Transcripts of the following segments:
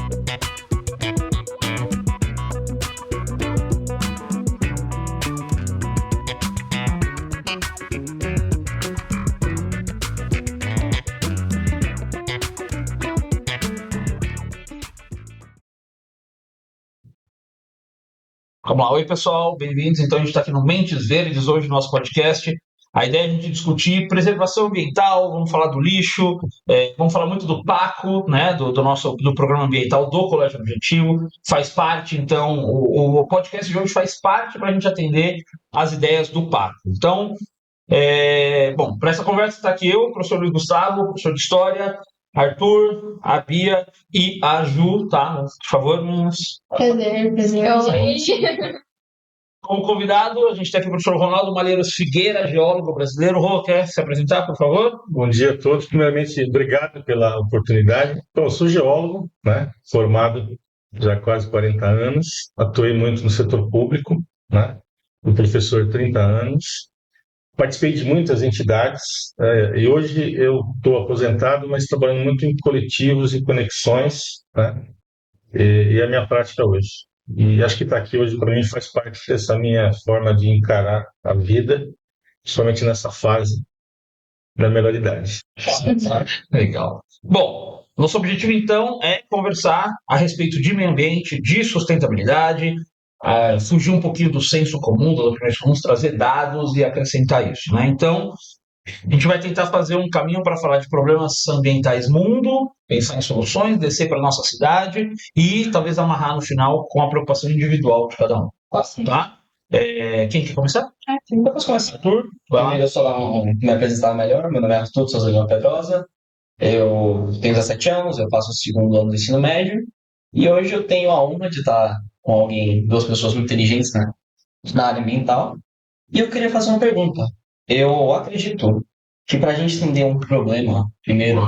Vamos lá, oi pessoal, bem-vindos. Então a gente está aqui no Mentes Verdes hoje no nosso podcast. A ideia é a gente discutir preservação ambiental, vamos falar do lixo, vamos falar muito do PACO, né, do Programa Ambiental do Colégio Objetivo. Faz parte, então, o podcast de hoje faz parte para a gente atender as ideias do PACO. Então, bom, para essa conversa está aqui eu, o professor Luiz Gustavo, professor de História, Arthur, a Bia e a Ju, tá? Por favor, meninas. Prazer. Como convidado, a gente tem aqui o professor Ronaldo Malheiros Figueira, geólogo brasileiro. Rô, quer se apresentar, por favor? Bom dia a todos. Primeiramente, obrigado pela oportunidade. Então, eu sou geólogo, né, formado já há quase 40 anos, atuei muito no setor público, né, fui professor há 30 anos, participei de muitas entidades, e hoje eu estou aposentado, mas trabalhando muito em coletivos e conexões, né, e é a minha prática hoje. E acho que estar aqui hoje, para mim, faz parte dessa minha forma de encarar a vida, principalmente nessa fase da melhor idade. Legal. Bom, nosso objetivo então é conversar a respeito de meio ambiente, de sustentabilidade, fugir um pouquinho do senso comum, das opiniões comuns, trazer dados e acrescentar isso, né? Então, a gente vai tentar fazer um caminho para falar de problemas ambientais mundo, pensar em soluções, descer para a nossa cidade e talvez amarrar no final com a preocupação individual de cada um. Tá? Quem quer começar? Eu posso começar. Arthur, vai lá. Primeiro, eu só me apresentar melhor. Meu nome é Arthur Souza Lima Pedrosa. Eu tenho 17 anos, eu faço o segundo ano do ensino médio. E hoje eu tenho a honra de estar com alguém, duas pessoas muito inteligentes, né, na área ambiental. E eu queria fazer uma pergunta. Eu acredito que para a gente entender um problema, primeiro,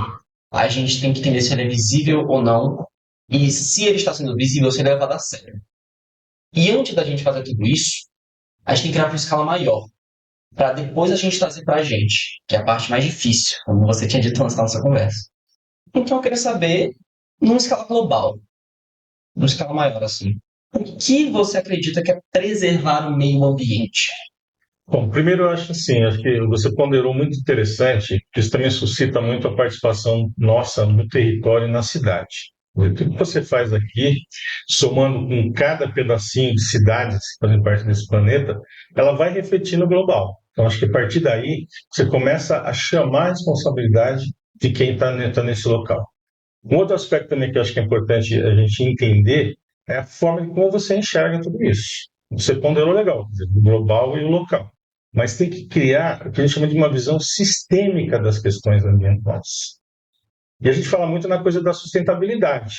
a gente tem que entender se ele é visível ou não. E se ele está sendo visível, se ele é levado a sério. E antes da gente fazer tudo isso, a gente tem que criar para uma escala maior, para depois a gente trazer para a gente, que é a parte mais difícil, como você tinha dito antes na nossa conversa. Então eu queria saber, numa escala global, numa escala maior assim, o que você acredita que é preservar o meio ambiente? Bom, primeiro eu acho assim, acho que você ponderou muito interessante, que isso também suscita muito a participação nossa no território e na cidade. Tudo que você faz aqui, somando com cada pedacinho de cidades que fazem parte desse planeta, ela vai refletir no global. Então, acho que a partir daí, você começa a chamar a responsabilidade de quem está nesse local. Um outro aspecto também que eu acho que é importante a gente entender é a forma de como você enxerga tudo isso. Você ponderou legal, quer dizer, o global e o local. Mas tem que criar o que a gente chama de uma visão sistêmica das questões ambientais. E a gente fala muito na coisa da sustentabilidade,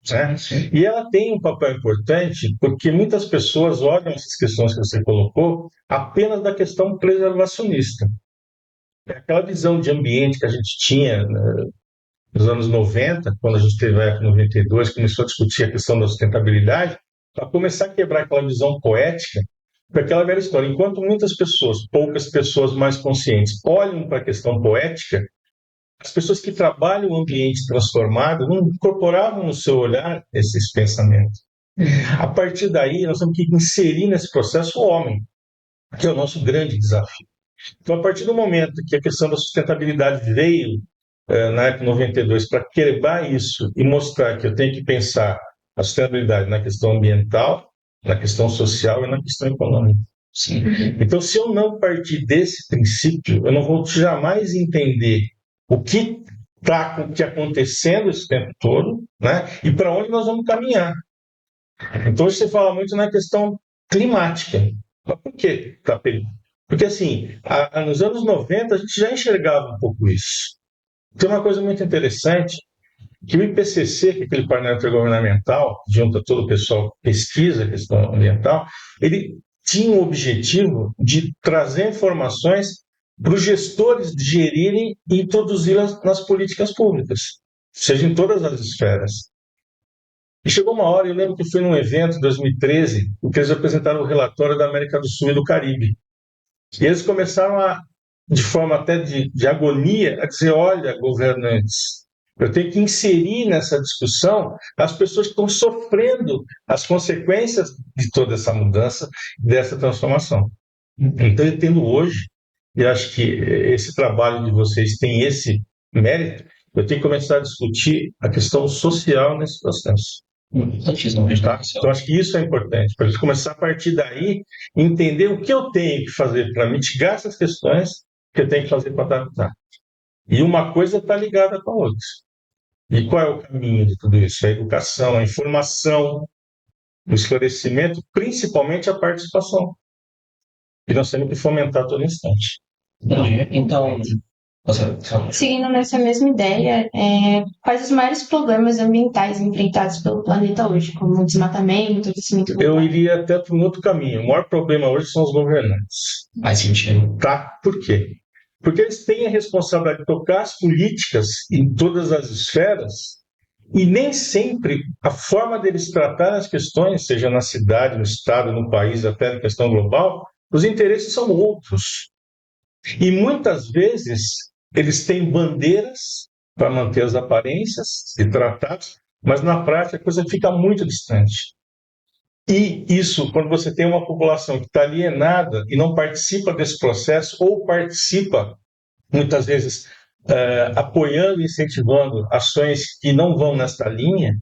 né? E ela tem um papel importante porque muitas pessoas olham essas questões que você colocou apenas da questão preservacionista. É aquela visão de ambiente que a gente tinha, né, nos anos 90, quando a gente teve a época 92, começou a discutir a questão da sustentabilidade, para começar a quebrar aquela visão poética, para aquela velha história. Enquanto muitas pessoas, poucas pessoas mais conscientes, olham para a questão poética, as pessoas que trabalham o ambiente transformado não incorporavam no seu olhar esses pensamentos. A partir daí, nós temos que inserir nesse processo o homem, que é o nosso grande desafio. Então, a partir do momento que a questão da sustentabilidade veio na época 92 para quebrar isso e mostrar que eu tenho que pensar a sustentabilidade na questão ambiental, na questão social e na questão econômica. Sim. Então, se eu não partir desse princípio, eu não vou jamais entender o que está acontecendo esse tempo todo, né? E para onde nós vamos caminhar. Então, hoje você fala muito na questão climática. Mas por que está perigo? Porque, assim, nos anos 90 a gente já enxergava um pouco isso. Tem uma coisa muito interessante, que o IPCC, que é aquele painel intergovernamental, junto a todo o pessoal que pesquisa a questão ambiental, ele tinha o objetivo de trazer informações para os gestores gerirem e introduzi-las nas políticas públicas, seja em todas as esferas. E chegou uma hora, eu lembro que fui num evento em 2013, em que eles apresentaram o relatório da América do Sul e do Caribe. E eles começaram de forma até de agonia, a dizer, olha, governantes, Eu tenho que inserir nessa discussão as pessoas que estão sofrendo as consequências de toda essa mudança, dessa transformação. Então, eu entendo hoje, e acho que esse trabalho de vocês tem esse mérito, eu tenho que começar a discutir a questão social nesse processo. Tá? Então, acho que isso é importante, para a gente começar a partir daí, entender o que eu tenho que fazer para mitigar essas questões, que eu tenho que fazer para adaptar. E uma coisa está ligada com a outra. E qual é o caminho de tudo isso? A educação, a informação, o esclarecimento, principalmente a participação. E nós temos que fomentar a todo instante. Então, Seguindo nessa mesma ideia, quais os maiores problemas ambientais enfrentados pelo planeta hoje, como o desmatamento, o aquecimento global? Eu iria até para um outro caminho. O maior problema hoje são os governantes. faz sentido. Tá? Por quê? Porque eles têm a responsabilidade de tocar as políticas em todas as esferas e nem sempre a forma deles tratar as questões, seja na cidade, no estado, no país, até na questão global, os interesses são outros. E muitas vezes eles têm bandeiras para manter as aparências e tratados, mas na prática a coisa fica muito distante. E isso, quando você tem uma população que está alienada e não participa desse processo, ou participa, muitas vezes, apoiando e incentivando ações que não vão nesta linha,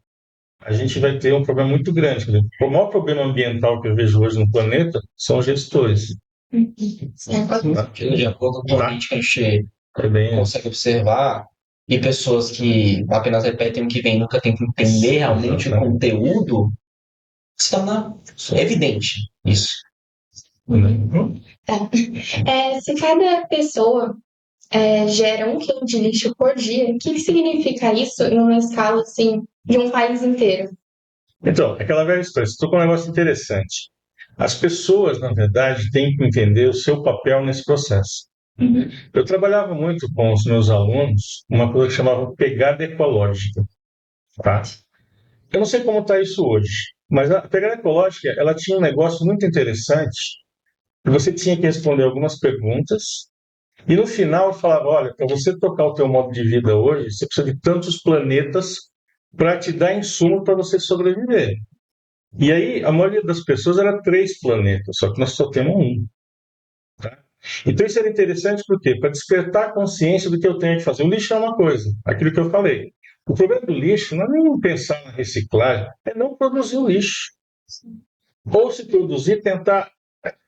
a gente vai ter um problema muito grande. O maior problema ambiental que eu vejo hoje no planeta são os gestores. De acordo com a política, a gente consegue observar, e pessoas que apenas repetem o que vem, nunca tentam entender realmente o conteúdo, se torna evidente isso. Se cada pessoa gera 1 quilo de lixo por dia, o que significa isso em uma escala assim, de um país inteiro? Então, aquela velha história, você estou com um negócio interessante. As pessoas, na verdade, têm que entender o seu papel nesse processo. Eu trabalhava muito com os meus alunos uma coisa que chamava pegada ecológica. Tá? Eu não sei como está isso hoje, mas a pegada ecológica ela tinha um negócio muito interessante. Você tinha que responder algumas perguntas e no final eu falava, olha, para você tocar o teu modo de vida hoje, você precisa de tantos planetas para te dar insumo para você sobreviver. E aí, a maioria das pessoas era 3 planetas, só que nós só temos um. Tá? Então, isso era interessante por quê? Para despertar a consciência do que eu tenho que fazer. O lixo é uma coisa, aquilo que eu falei. O problema do lixo não é nem pensar na reciclagem, é não produzir o lixo. Ou se produzir, tentar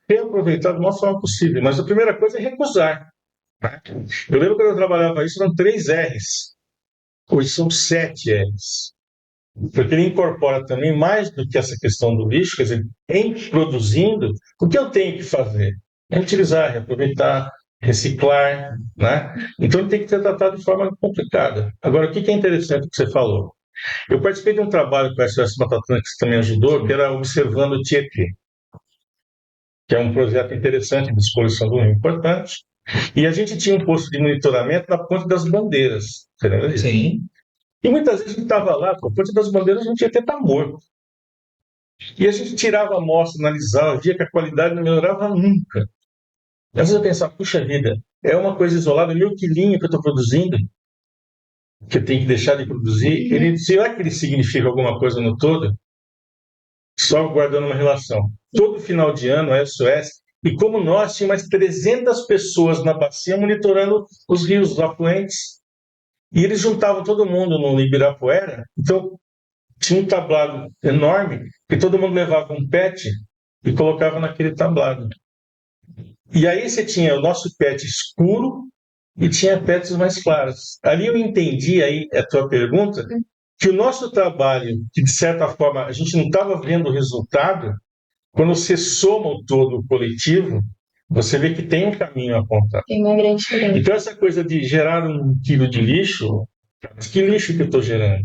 reaproveitar da maior forma possível. Mas a primeira coisa é recusar. Tá? Eu lembro quando eu trabalhava isso, eram 3 R's. Hoje são 7 R's. Porque ele incorpora também mais do que essa questão do lixo, quer dizer, em produzindo, o que eu tenho que fazer? É utilizar, reaproveitar, reciclar, né? Então ele tem que ser tratado de forma complicada. Agora, o que é interessante que você falou? Eu participei de um trabalho com a SOS Mata Atlântica, que você também ajudou, que era Observando o Tietê, que é um projeto interessante de exploração do rio importante. E a gente tinha um posto de monitoramento na Ponte das Bandeiras. Você lembra disso? Sim. E muitas vezes a gente estava lá, a Ponte das Bandeiras não tinha até estar morto. E a gente tirava a amostra, analisava, via que a qualidade não melhorava nunca. E às vezes eu pensava, puxa vida, é uma coisa isolada, 1.000 quilinhos que eu estou produzindo, que eu tenho que deixar de produzir. Será que ele significa alguma coisa no todo? Só guardando uma relação. Todo final de ano, a SOS, e como nós, tinha mais 300 pessoas na bacia monitorando os rios, os afluentes. E eles juntavam todo mundo no Ibirapuera, então tinha um tablado enorme, que todo mundo levava um PET e colocava naquele tablado. E aí você tinha o nosso PET escuro e tinha PETs mais claros. Ali eu entendi, aí a tua pergunta, que o nosso trabalho, que de certa forma a gente não estava vendo o resultado, quando você soma o todo coletivo, você vê que tem um caminho a apontar. Tem uma grande diferença. Então essa coisa de gerar 1 quilo de lixo, que lixo que eu estou gerando?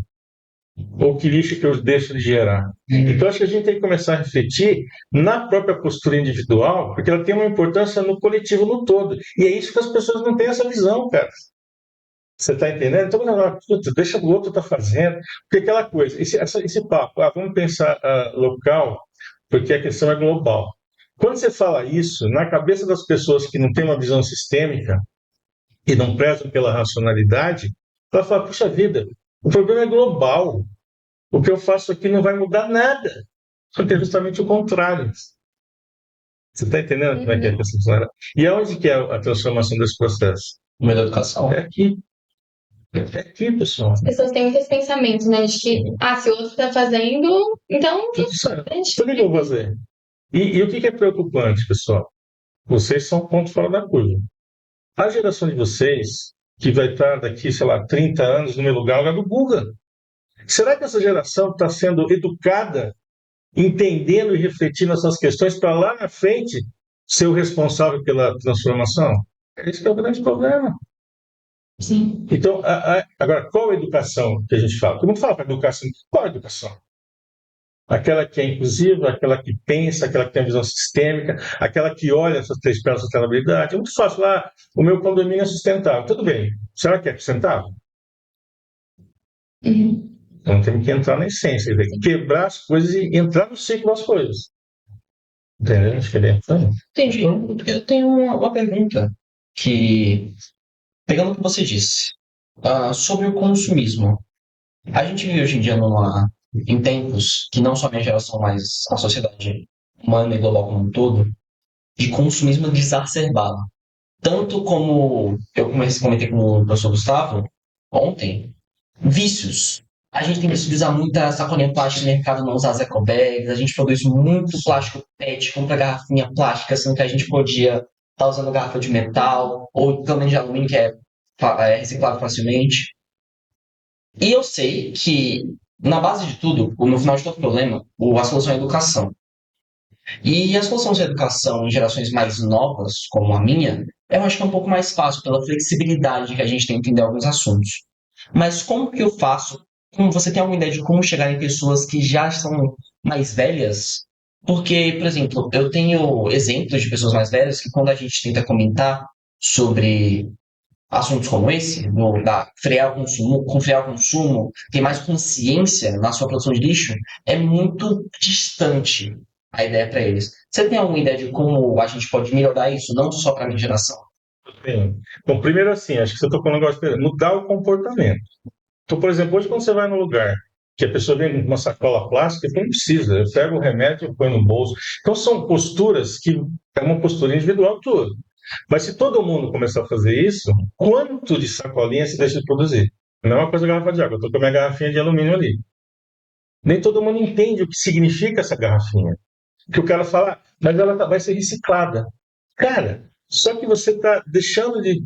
Ou que lixo que eu deixo de gerar? Então acho que a gente tem que começar a refletir na própria postura individual, porque ela tem uma importância no coletivo no todo. E é isso que as pessoas não têm essa visão, cara. Você está entendendo? Então, deixa o outro estar fazendo. Porque aquela coisa, esse papo, vamos pensar local, porque a questão é global. Quando você fala isso, na cabeça das pessoas que não têm uma visão sistêmica e não prezam pela racionalidade, Ela fala, puxa vida, o problema é global. O que eu faço aqui não vai mudar nada. Só que é justamente o contrário. Você está entendendo como é que é Uhum. essa funciona? E aonde que é a transformação desse processo? No meio da educação. É aqui. É aqui, pessoal. As pessoas têm muitos pensamentos, né? De que, se o outro tá fazendo, então Tudo certo. deixa. Por que eu vou fazer? E o que é preocupante, pessoal? Vocês são ponto fora da curva. A geração de vocês, que vai estar daqui, sei lá, 30 anos no meu lugar, no lugar do Guga. Será que essa geração está sendo educada, entendendo e refletindo essas questões para lá na frente ser o responsável pela transformação? Esse que é o grande problema. Sim. Então, agora, qual a educação que a gente fala? Todo mundo fala para educação. Qual a educação? Aquela que é inclusiva, aquela que pensa, aquela que tem a visão sistêmica, aquela que olha essas três peças de sustentabilidade. É muito fácil lá, o meu condomínio é sustentável. Tudo bem. Será que é sustentável? Uhum. Então temos que entrar na essência, quebrar as coisas e entrar no ciclo das coisas. Entendeu? Acho que é bem por aí. Entendi. Eu tenho uma pergunta que, pegando o que você disse, sobre o consumismo. A gente vive hoje em dia em tempos que não só a minha geração, mas a sociedade humana e global como um todo, de consumismo exacerbado. Tanto como eu comentei com o professor Gustavo ontem, vícios. A gente tem visto usar muita sacolinha plástica no mercado, não usar as ecobags, a gente produz muito plástico PET, compra garrafinha plástica, sendo que a gente podia estar usando garrafa de metal, ou também de alumínio, que é reciclado facilmente. E eu sei que, na base de tudo, no final de todo problema, a solução é a educação. E a solução da educação em gerações mais novas, como a minha, eu acho que é um pouco mais fácil pela flexibilidade que a gente tem em entender alguns assuntos. Mas como que eu faço? Como você tem alguma ideia de como chegar em pessoas que já são mais velhas? Porque, por exemplo, eu tenho exemplos de pessoas mais velhas que quando a gente tenta comentar sobre assuntos como esse, frear o consumo, com frear o consumo, ter mais consciência na sua produção de lixo, é muito distante a ideia para eles. Você tem alguma ideia de como a gente pode melhorar isso, não só para a minha geração? Sim. Bom, primeiro assim, acho que você tocou um negócio, mudar o comportamento. Então, por exemplo, hoje quando você vai num lugar que a pessoa vem com uma sacola plástica, não precisa, eu pego o remédio e põe no bolso. Então, são posturas que é uma postura individual toda. Mas se todo mundo começar a fazer isso, quanto de sacolinha se deixa de produzir? Não é uma coisa garrafa de água, eu estou com a minha garrafinha de alumínio ali. Nem todo mundo entende o que significa essa garrafinha. Que o cara fala, mas ela vai ser reciclada. Cara, só que você está deixando de.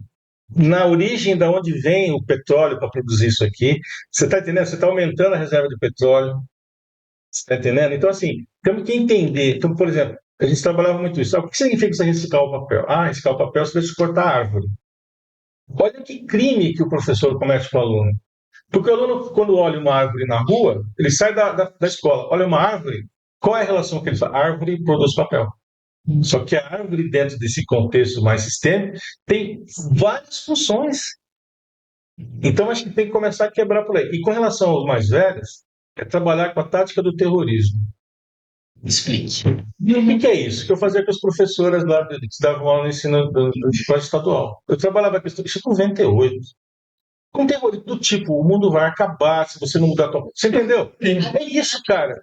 Na origem da onde vem o petróleo para produzir isso aqui, você está entendendo? Você está aumentando a reserva de petróleo. Você está entendendo? Então, assim, temos que entender. Então, por exemplo, a gente trabalhava muito isso. O que significa você reciclar o papel? Reciclar o papel você vai cortar a árvore. Olha que crime que o professor comete com o aluno. Porque o aluno, quando olha uma árvore na rua, ele sai da escola, olha uma árvore, qual é a relação que ele faz? A árvore produz papel. Só que a árvore, dentro desse contexto mais sistêmico, tem várias funções. Então, acho que tem que começar a quebrar por aí. E com relação aos mais velhos, é trabalhar com a tática do terrorismo. Explique. O que é isso? Que eu fazia com as professoras lá que davam aula no ensino do colégio estadual. Eu trabalhava com isso em 98. Com terrorismo do tipo, o mundo vai acabar se você não mudar a tua... Você entendeu? É isso, cara.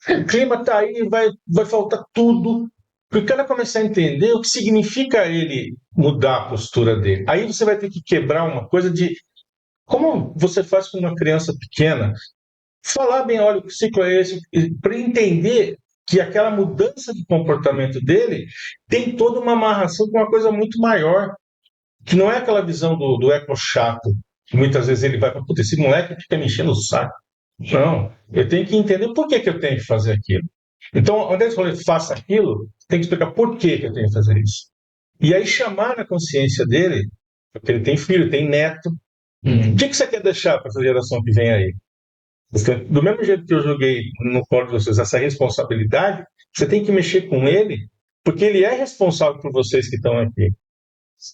O clima tá aí, vai faltar tudo. Porque o cara começar a entender o que significa ele mudar a postura dele. Aí você vai ter que quebrar uma coisa de como você faz com uma criança pequena. Falar bem, olha, o ciclo é esse, para entender que aquela mudança de comportamento dele tem toda uma amarração com uma coisa muito maior, que não é aquela visão do eco chato, que muitas vezes ele vai para, puta, esse moleque fica me enchendo o saco. Não, eu tenho que entender por que eu tenho que fazer aquilo. Então, quando ele fala, faça aquilo, tem que explicar por que eu tenho que fazer isso. E aí chamar na consciência dele, porque ele tem filho, tem neto, o que você quer deixar para essa geração que vem aí? Porque, do mesmo jeito que eu joguei no colo de vocês essa responsabilidade, você tem que mexer com ele, porque ele é responsável por vocês que estão aqui.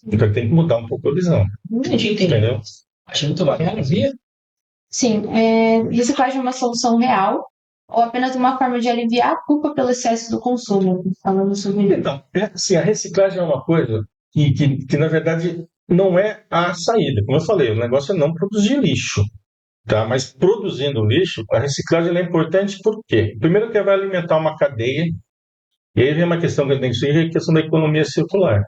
Então ele tem que mudar um pouco a visão. Entendi. Entendeu? Achei muito bacana. Sim, reciclagem é uma solução real ou apenas uma forma de aliviar a culpa pelo excesso do consumo? Falando sobre isso. Então, assim, a reciclagem é uma coisa que na verdade, não é a saída. Como eu falei, o negócio é não produzir lixo. Tá? Mas produzindo lixo, a reciclagem ela é importante por quê? Primeiro que ela vai alimentar uma cadeia, e aí vem uma questão que a gente tem que seguir, é a questão da economia circular.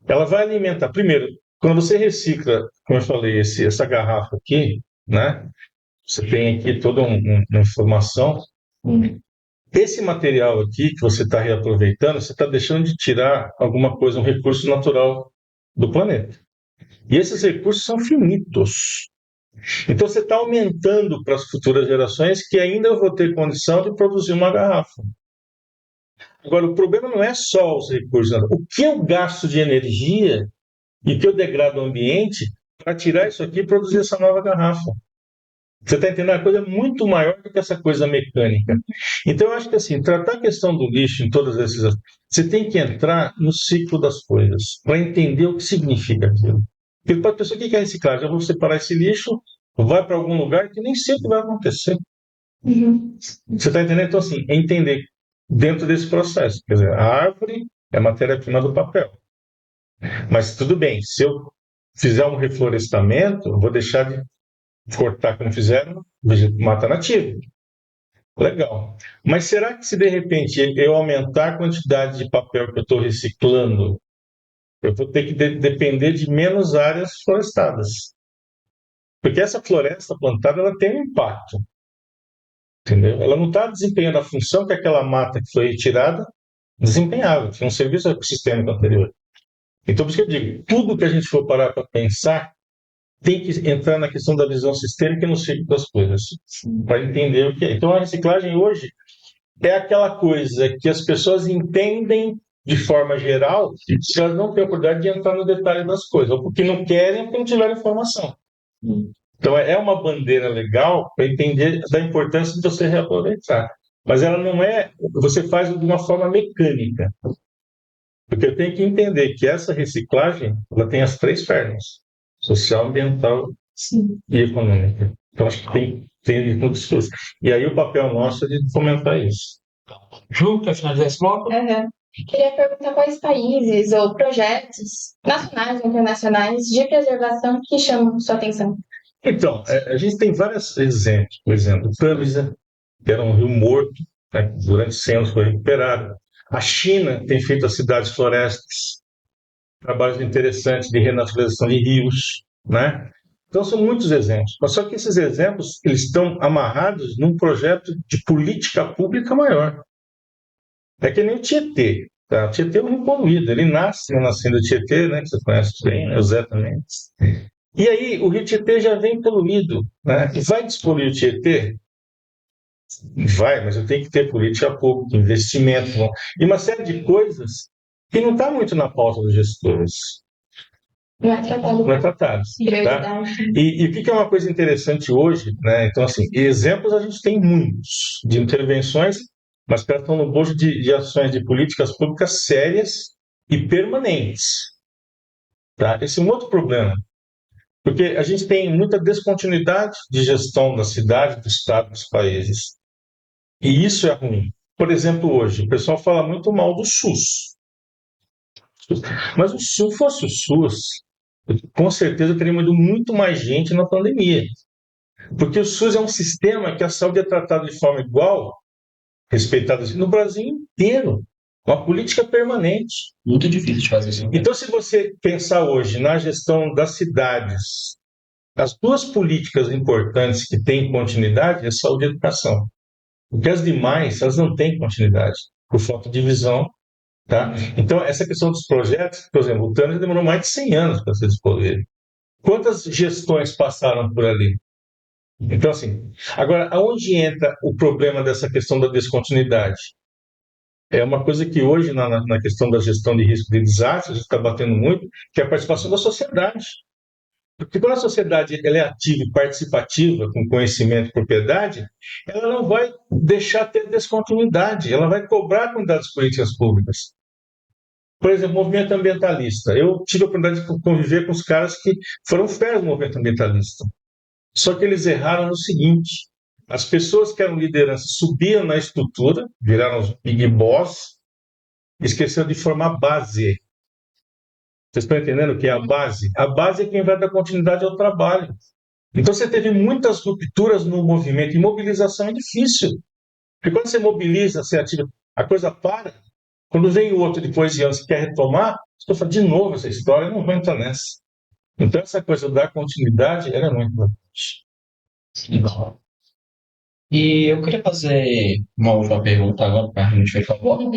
Ela vai alimentar, primeiro, quando você recicla, como eu falei, essa garrafa aqui, né? Você tem aqui toda uma informação. Esse material aqui que você está reaproveitando, você está deixando de tirar alguma coisa, um recurso natural do planeta. E esses recursos são finitos. Então você está aumentando para as futuras gerações que ainda vão ter condição de produzir uma garrafa. Agora, o problema não é só os recursos, não. O que eu gasto de energia e o que eu degrado o ambiente para tirar isso aqui e produzir essa nova garrafa. Você está entendendo? É uma coisa muito maior do que essa coisa mecânica. Então, eu acho que assim, tratar a questão do lixo em todas essas. Você tem que entrar no ciclo das coisas, para entender o que significa aquilo. Porque para a pessoa, o que é reciclagem? Eu vou separar esse lixo, vai para algum lugar que nem sempre vai acontecer. Você está entendendo? Então, assim, é entender dentro desse processo. Quer dizer, a árvore é matéria-prima do papel. Mas tudo bem, se eu fizer um reflorestamento, eu vou deixar de cortar como fizeram, mata nativa. Legal. Mas será que se de repente eu aumentar a quantidade de papel que eu estou reciclando, eu vou ter que depender de menos áreas florestadas? Porque essa floresta plantada ela tem um impacto, entendeu? Ela não está desempenhando a função que aquela mata que foi retirada desempenhava, que é um serviço ecossistêmico anterior. Então, por isso que eu digo, tudo que a gente for parar para pensar tem que entrar na questão da visão sistêmica e no ciclo das coisas, para entender o que é. Então, a reciclagem hoje é aquela coisa que as pessoas entendem de forma geral, se elas não têm a oportunidade de entrar no detalhe das coisas, ou porque não querem, ou porque não tiveram informação. Então, é uma bandeira legal para entender da importância de você reaproveitar. Mas ela não é, você faz de uma forma mecânica. Porque eu tenho que entender que essa reciclagem, ela tem as três pernas: social, ambiental e econômica. Então, acho que tem tudo isso. E aí o papel nosso é de fomentar isso. Ju, quer finalizar esse bloco? Queria perguntar quais países ou projetos nacionais ou internacionais de preservação que chamam sua atenção. Então, a gente tem vários exemplos. Por exemplo, Tâmisa, que era um rio morto, né, durante 100 anos foi recuperado. A China tem feito as cidades florestas, trabalhos interessantes de renaturalização de rios, né? Então, são muitos exemplos. Mas só que esses exemplos eles estão amarrados num projeto de política pública maior. É que nem o Tietê. Tá? O Tietê é um rio poluído. Ele nasce na nascente do Tietê, né? Que você conhece bem, né? O Zé também. E aí, o rio Tietê já vem poluído. Né? E vai despoluir o Tietê? Vai, mas eu tenho que ter política pública, investimento, e uma série de coisas que não está muito na pauta dos gestores. Não é tratado Não é tratado. Tá? prioridade. E o que é uma coisa interessante hoje, né? Então, assim, exemplos a gente tem muitos de intervenções, mas que estão no bojo de ações de políticas públicas sérias e permanentes. Tá? Esse é um outro problema, porque a gente tem muita descontinuidade de gestão da cidade, do estado, dos países. E isso é ruim. Por exemplo, hoje, o pessoal fala muito mal do SUS. Mas se não fosse o SUS, com certeza teríamos ido muito mais gente na pandemia. Porque o SUS é um sistema que a saúde é tratada de forma igual, respeitada no Brasil inteiro. Uma política permanente. Muito difícil de fazer isso. Então, se você pensar hoje na gestão das cidades, as duas políticas importantes que têm continuidade é saúde e educação. Porque as demais, elas não têm continuidade, por falta de visão. Tá? Então, essa questão dos projetos, por exemplo, o Tânia demorou mais de 100 anos para ser desenvolvido. Quantas gestões passaram por ali? Então, assim, agora, aonde entra o problema dessa questão da descontinuidade? É uma coisa que hoje, na questão da gestão de risco de desastre, a gente está batendo muito, que é a participação da sociedade. Porque quando a sociedade ela é ativa e participativa, com conhecimento e propriedade, ela não vai deixar ter descontinuidade, ela vai cobrar com das políticas públicas. Por exemplo, o movimento ambientalista. Eu tive a oportunidade de conviver com os caras que foram férias do movimento ambientalista. Só que eles erraram no seguinte: as pessoas que eram liderança subiam na estrutura, viraram os big boss, esqueceram de formar base. Vocês estão entendendo o que é a base? A base é quem vai dar continuidade ao trabalho. Então você teve muitas rupturas no movimento, e mobilização é difícil. Porque quando você mobiliza, você ativa, a coisa para. Quando vem o outro depois de anos que quer retomar, você fala de novo essa história, eu não vou entrar nessa. Então essa coisa da continuidade ela é muito importante. Legal. E eu queria fazer uma última pergunta agora para a gente fechar o bloco.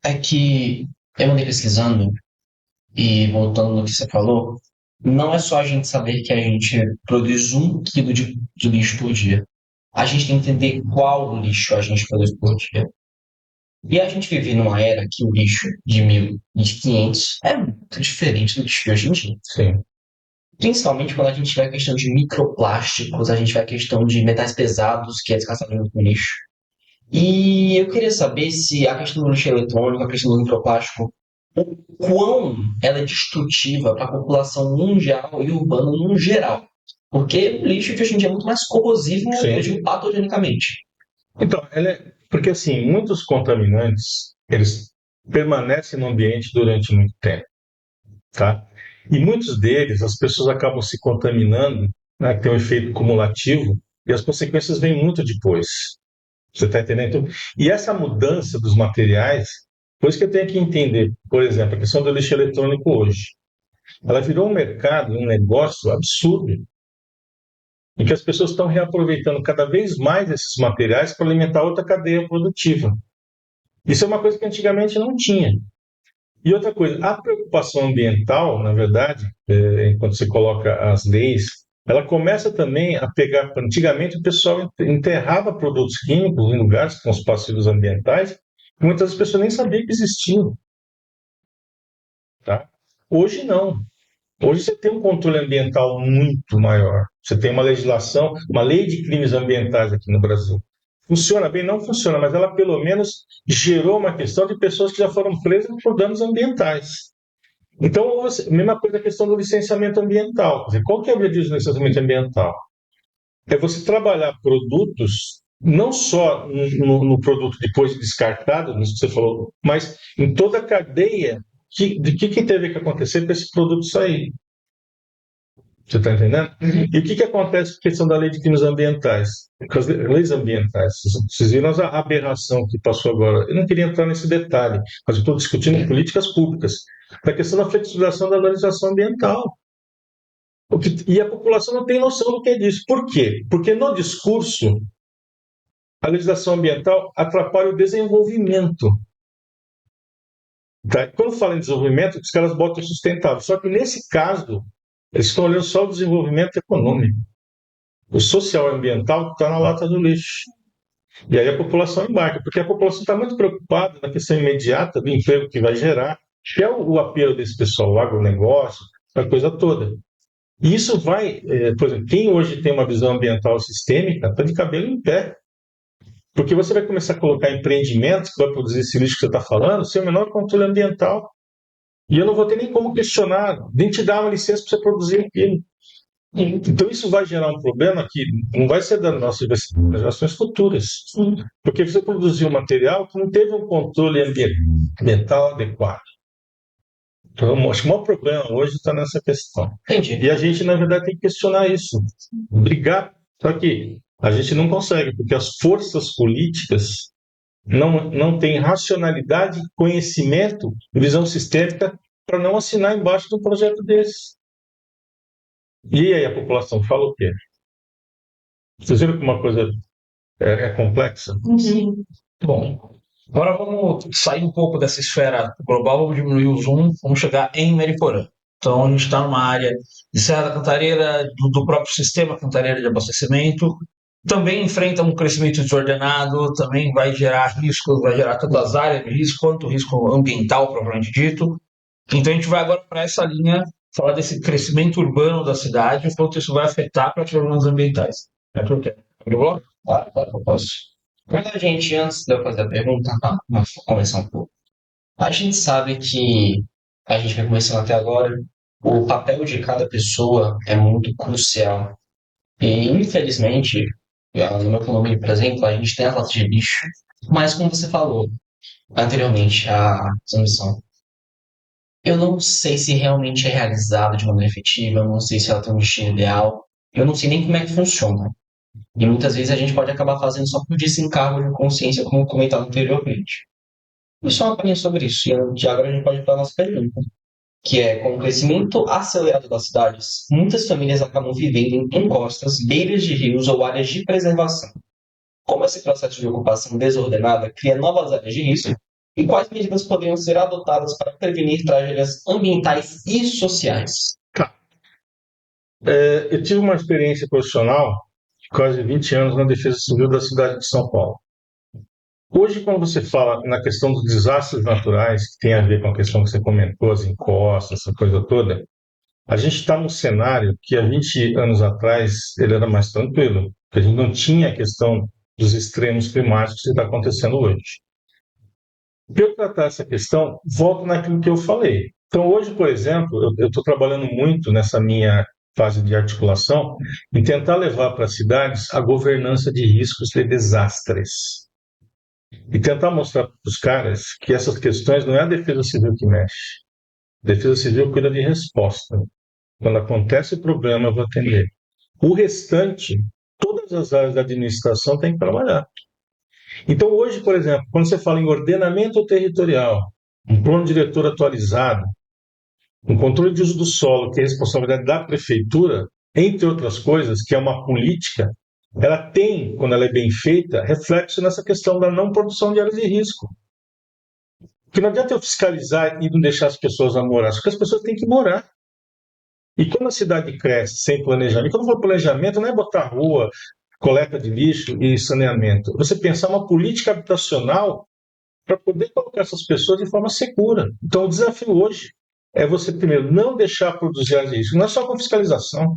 É que eu andei pesquisando e voltando no que você falou, não é só a gente saber que a gente produz 1 quilo de lixo por dia. A gente tem que entender qual lixo a gente produz por dia. E a gente vive numa era que o lixo de 1500 é muito diferente do lixo de hoje em dia. Sim. Principalmente quando a gente vai a questão de microplásticos, a gente vai a questão de metais pesados que é descartado junto com o lixo. E eu queria saber se a questão do lixo eletrônico, a questão do microplástico, o quão ela é destrutiva para a população mundial e urbana no geral. Porque o lixo de hoje em dia é muito mais corrosivo, Sim. eu digo patogenicamente. Então, porque assim, muitos contaminantes, eles permanecem no ambiente durante muito tempo, tá? E muitos deles, as pessoas acabam se contaminando, né, que tem um efeito cumulativo, e as consequências vêm muito depois. Você está entendendo? Então, e essa mudança dos materiais, por isso que eu tenho que entender, por exemplo, a questão do lixo eletrônico hoje. Ela virou um mercado, um negócio absurdo, em que as pessoas estão reaproveitando cada vez mais esses materiais para alimentar outra cadeia produtiva. Isso é uma coisa que antigamente não tinha. E outra coisa, a preocupação ambiental, na verdade, enquanto você coloca as leis, ela começa também a pegar. Antigamente, o pessoal enterrava produtos químicos em lugares com os passivos ambientais, que muitas pessoas nem sabiam que existiam. Tá? Hoje, não. Hoje você tem um controle ambiental muito maior. Você tem uma legislação, uma lei de crimes ambientais aqui no Brasil. Funciona bem? Não funciona, mas ela pelo menos gerou uma questão de pessoas que já foram presas por danos ambientais. Então, mesma coisa a questão do licenciamento ambiental. Quer dizer, qual que é o objetivo do licenciamento ambiental? É você trabalhar produtos, não só no produto depois de descartado, nisso que você falou, mas em toda a cadeia de que teve que acontecer para esse produto sair. Você está entendendo? E o que acontece com a questão da lei de crimes ambientais? Com as leis ambientais. Vocês viram a aberração que passou agora. Eu não queria entrar nesse detalhe, mas eu estou discutindo políticas públicas. A questão da flexibilização da legislação ambiental. E a população não tem noção do que é disso. Por quê? Porque no discurso, a legislação ambiental atrapalha o desenvolvimento. Tá? Quando fala em desenvolvimento, os caras botam sustentável. Só que nesse caso, eles estão olhando só o desenvolvimento econômico. O social e ambiental está na lata do lixo. E aí a população embarca, porque a população está muito preocupada na questão imediata do emprego que vai gerar, que é o apelo desse pessoal, o agronegócio, a coisa toda. E isso vai, por exemplo, quem hoje tem uma visão ambiental sistêmica está de cabelo em pé. Porque você vai começar a colocar empreendimentos que vai produzir esse lixo que você está falando sem o menor controle ambiental. E eu não vou ter nem como questionar, nem te dar uma licença para você produzir aquilo. Então isso vai gerar um problema que não vai ser das nossas gerações futuras. Porque você produziu um material que não teve um controle ambiental adequado. Então, acho que o maior problema hoje está nessa questão. Entendi. E a gente, na verdade, tem que questionar isso. Brigar. Só que a gente não consegue, porque as forças políticas não têm racionalidade, conhecimento, visão sistêmica para não assinar embaixo de um projeto desse. E aí a população fala o quê? Vocês viram que uma coisa é complexa? Sim. Bom, agora vamos sair um pouco dessa esfera global, vamos diminuir o zoom, vamos chegar em Mariporã. Então, a gente está numa área de Serra da Cantareira, do próprio sistema Cantareira de abastecimento, também enfrenta um crescimento desordenado, também vai gerar riscos, vai gerar tanto as áreas de risco quanto o risco ambiental, propriamente dito. Então, a gente vai agora para essa linha, falar desse crescimento urbano da cidade, o quanto isso vai afetar para os problemas ambientais. É por quê? Claro, claro que eu posso. Mas a gente, antes de eu fazer a pergunta, vamos conversar um pouco. A gente sabe que a gente vem conversando até agora, o papel de cada pessoa é muito crucial. E, infelizmente, no meu condomínio, por exemplo, a gente tem a lata de lixo, mas como você falou anteriormente, a transmissão, Eu não sei se realmente é realizado de maneira efetiva, eu não sei se ela tem um destino ideal, eu não sei nem como é que funciona. E muitas vezes a gente pode acabar fazendo só por desencargo de consciência, como comentado anteriormente. E só uma palhinha sobre isso, e agora a gente pode ir para a nossa pergunta, que é, com o crescimento acelerado das cidades, muitas famílias acabam vivendo em encostas, beiras de rios ou áreas de preservação. Como esse processo de ocupação desordenada cria novas áreas de risco, e quais medidas poderiam ser adotadas para prevenir tragédias ambientais e sociais? Eu tive uma experiência profissional de quase 20 anos na Defesa Civil da cidade de São Paulo. Hoje, quando você fala na questão dos desastres naturais, que tem a ver com a questão que você comentou, as encostas, essa coisa toda, a gente está num cenário que há 20 anos atrás ele era mais tranquilo, porque a gente não tinha a questão dos extremos climáticos que está acontecendo hoje. Para eu tratar essa questão, volto naquilo que eu falei. Então, hoje, por exemplo, eu estou trabalhando muito nessa minha fase de articulação em tentar levar para as cidades a governança de riscos de desastres. E tentar mostrar para os caras que essas questões não é a Defesa Civil que mexe. A Defesa Civil cuida de resposta. Quando acontece o problema, eu vou atender. O restante, todas as áreas da administração têm que trabalhar. Então, hoje, por exemplo, quando você fala em ordenamento territorial, um plano diretor atualizado, um controle de uso do solo, que é responsabilidade da prefeitura, entre outras coisas, que é uma política, ela tem, quando ela é bem feita, reflexo nessa questão da não produção de áreas de risco. Porque não adianta eu fiscalizar e não deixar as pessoas a morar, só que as pessoas têm que morar. E quando a cidade cresce sem planejamento, quando for planejamento, não é botar rua, coleta de lixo e saneamento. Você pensar uma política habitacional para poder colocar essas pessoas de forma segura. Então, o desafio hoje é você, primeiro, não deixar produzir áreas de risco. Não é só com fiscalização,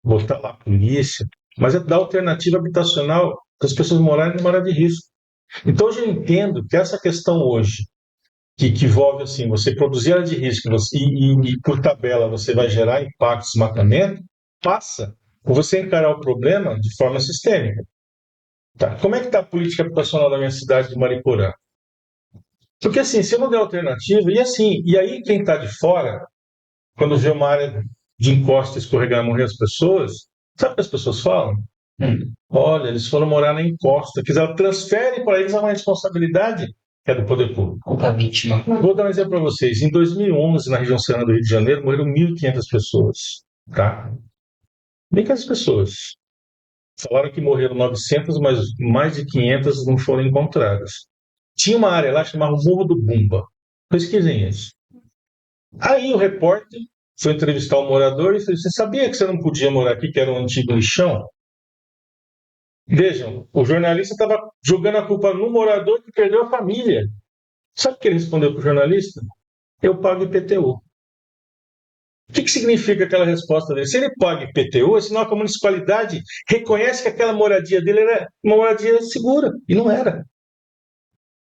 botar lá a polícia, mas é dar alternativa habitacional para as pessoas morarem numa área de risco. Então, hoje eu entendo que essa questão hoje, que envolve assim, você produzir área de risco e, por tabela, você vai gerar impacto, desmatamento, passa por você encarar o problema de forma sistêmica. Tá. Como é que está a política habitacional da minha cidade de Mariporã? Porque assim, se eu não der alternativa, e aí quem está de fora, quando vê uma área de encosta escorregar e morrer as pessoas, sabe o que as pessoas falam? Olha, eles foram morar na encosta, transferem para eles uma responsabilidade que é do poder público. Culpa vítima. Vou dar um exemplo para vocês. Em 2011, na região serrana do Rio de Janeiro, morreram 1.500 pessoas. Tá? 1.500 pessoas. Falaram que morreram 900, mas mais de 500 não foram encontradas. Tinha uma área lá chamada Morro do Bumba. Pesquisem isso. Aí o repórter foi entrevistar o morador e disse: você sabia que você não podia morar aqui, que era um antigo lixão? Vejam, o jornalista estava jogando a culpa no morador que perdeu a família. Sabe o que ele respondeu para o jornalista? Eu pago IPTU. O que significa aquela resposta dele? Se ele paga IPTU, é sinal que a municipalidade reconhece que aquela moradia dele era uma moradia segura, e não era.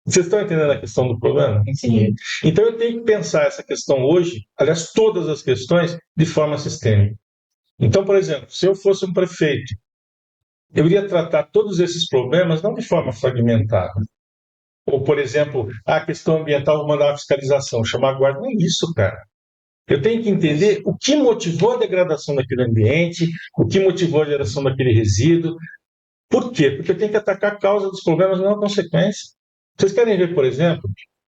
Vocês estão entendendo a questão do problema? Sim. Então eu tenho que pensar essa questão hoje, aliás, todas as questões, de forma sistêmica. Então, por exemplo, se eu fosse um prefeito, eu iria tratar todos esses problemas não de forma fragmentada. Ou, por exemplo, a questão ambiental, vou mandar uma fiscalização, chamar a guarda. Não é isso, cara. Eu tenho que entender o que motivou a degradação daquele ambiente, o que motivou a geração daquele resíduo. Por quê? Porque eu tenho que atacar a causa dos problemas, não a consequência. Vocês querem ver, por exemplo,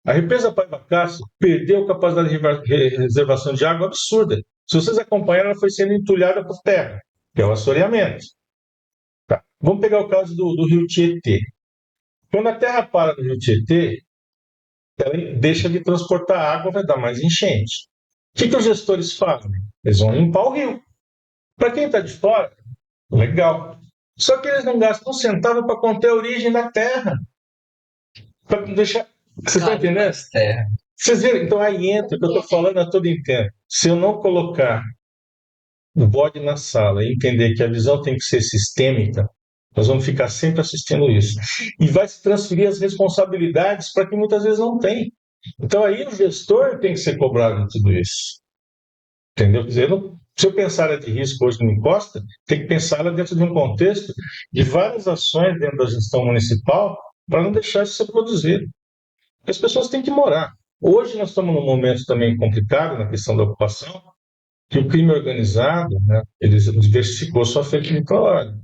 a represa Paiva Cássio perdeu capacidade de reservação de água absurda. Se vocês acompanharam, ela foi sendo entulhada por terra, que é o assoreamento. Tá. Vamos pegar o caso do rio Tietê. Quando a terra para no rio Tietê, ela deixa de transportar água, vai dar mais enchente. O que os gestores fazem? Eles vão limpar o rio. Para quem está de fora, legal. Só que eles não gastam um centavo para conter a origem da terra. Para deixar. Vocês estão entendendo? Vocês viram? Então aí entra o que eu estou falando a todo tempo. Se eu não colocar o bode na sala e entender que a visão tem que ser sistêmica, nós vamos ficar sempre assistindo isso. E vai se transferir as responsabilidades para que muitas vezes não tem. Então aí o gestor tem que ser cobrado de tudo isso. Entendeu? Quer dizer, se eu pensar área de risco hoje no encosta, tem que pensar ela dentro de um contexto de várias ações dentro da gestão municipal para não deixar isso ser produzido. As pessoas têm que morar. Hoje nós estamos num momento também complicado na questão da ocupação, que o crime organizado, né, ele diversificou sua frente de trabalho.